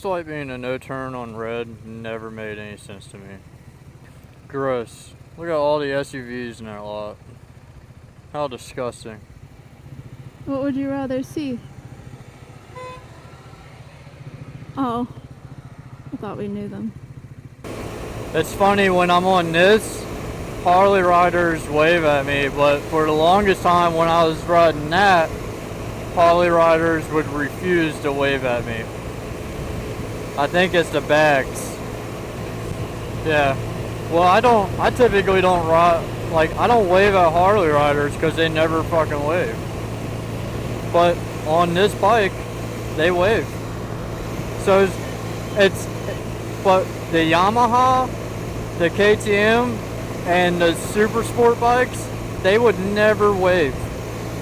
This light being a no turn on red never made any sense to me. Gross. Look at all the SUVs in that lot. How disgusting. What would you rather see? Oh, I thought we knew them. It's funny, when I'm on this, Harley riders wave at me, but for the longest time when I was riding that, Harley riders would refuse to wave at me. I think it's the bags. Yeah. Well, I typically don't ride, like, I don't wave at Harley riders because they never fucking wave. But on this bike, they wave. So but the Yamaha, the KTM, and the super sport bikes, they would never wave.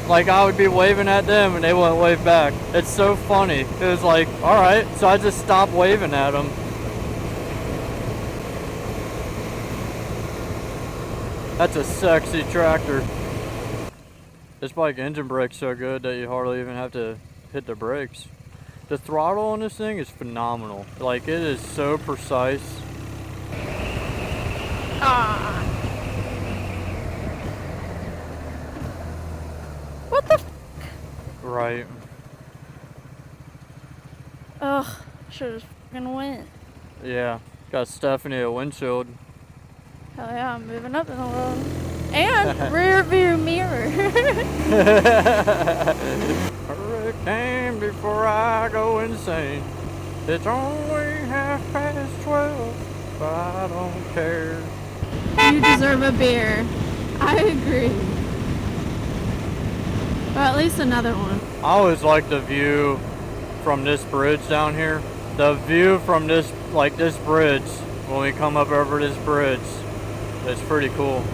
Like, I would be waving at them and they wouldn't wave back. It's so funny. It was like, alright, so I just stopped waving at them. That's a sexy tractor. This bike engine brake's so good that you hardly even have to hit the brakes. The throttle on this thing is phenomenal. Like, it is so precise. Ah. What the f? Right. Ugh, should've fucking went. Yeah. Got Stephanie a windshield. Hell yeah, I'm moving up in the world. And rear view mirror. Hurricane before I go insane. It's only 12:30, but I don't care. You deserve a beer. I agree. Or at least another one. I always like the view from this bridge down here. The view from this bridge, when we come up over this bridge, it's pretty cool.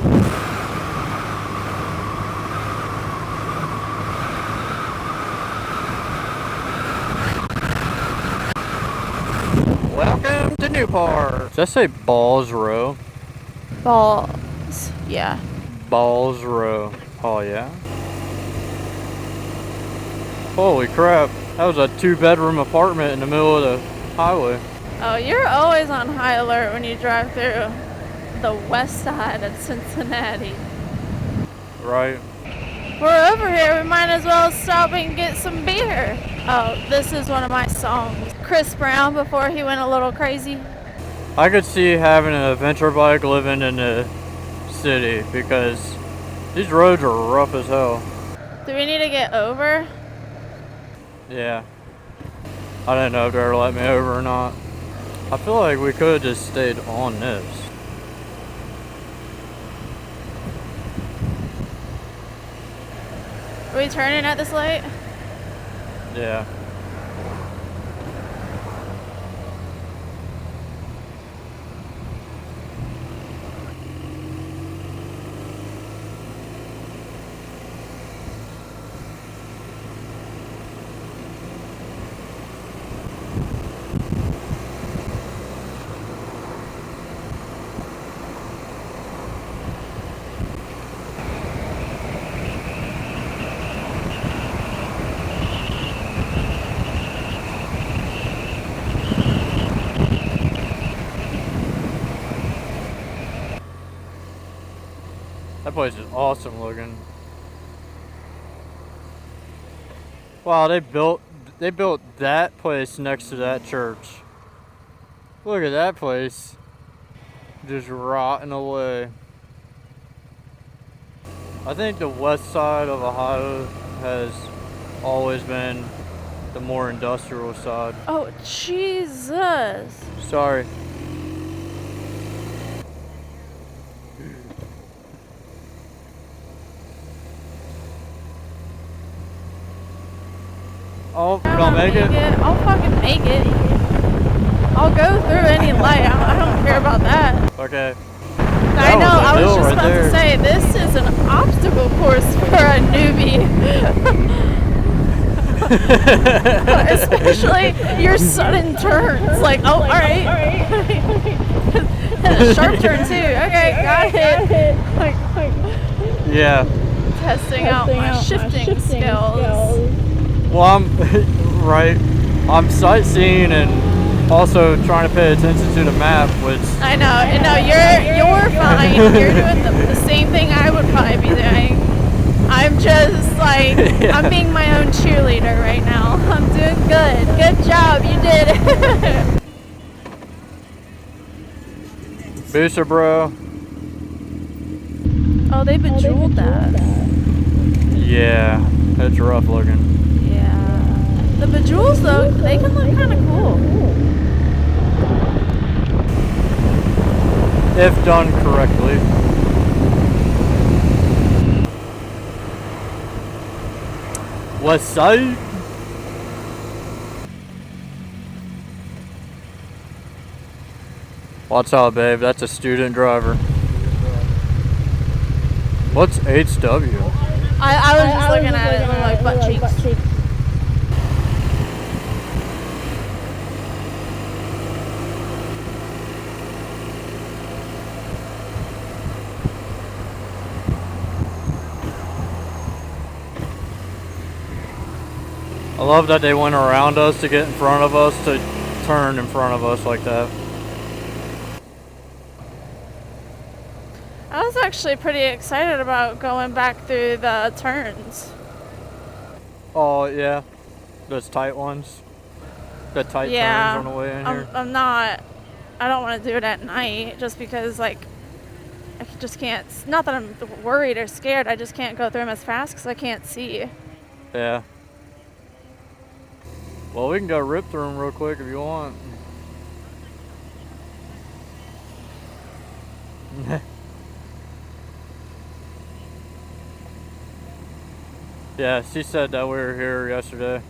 Welcome to Newport. Does that say Balls Row? Balls. Yeah. Balls Row. Oh yeah. Holy crap. That was a 2-bedroom apartment in the middle of the highway. Oh, you're always on high alert when you drive through the west side of Cincinnati. Right. We're over here, we might as well stop and get some beer. Oh, this is one of my songs. Chris Brown before he went a little crazy. I could see having an adventure bike living in the city because these roads are rough as hell. Do we need to get over? Yeah. I didn't know if they were letting me over or not. I feel like we could have just stayed on this. Are we turning at this light? Yeah. That place is awesome looking. Wow, they built that place next to that church. Look at that place. Just rotting away. I think the west side of Ohio has always been the more industrial side. Oh, Jesus. Sorry. Oh, we're gonna make it? I'll fucking make it. I'll go through any light. I don't care about that. Okay. I know, I was just about to say, this is an obstacle course for a newbie. Especially your sudden turns. Like, oh, alright. And a sharp turn too. Okay, got it. Yeah. Testing out my shifting skills. Well, I'm right. I'm sightseeing and Also trying to pay attention to the map, which I know. No, you're fine. You're doing the same thing I would probably be doing. I'm just like, Yeah. I'm being my own cheerleader right now. I'm doing good. Good job. You did it. booster bro. Oh, they bejeweled that. Yeah, it's rough looking. Yeah. The bejewels, though, they can look kind of cool. If done correctly. West side. Watch out, babe. That's a student driver. What's HW? I was just looking at it and looked like butt cheeks. I love that they went around us to get in front of us to turn in front of us like that. I was actually pretty excited about going back through the turns. Oh yeah, those tight ones. The tight turns on the way in here. I don't want to do it at night just because, like, I just can't. Not that I'm worried or scared. I just can't go through them as fast because I can't see. Yeah. Well, we can go rip through them real quick if you want. Yeah, she said that we were here yesterday.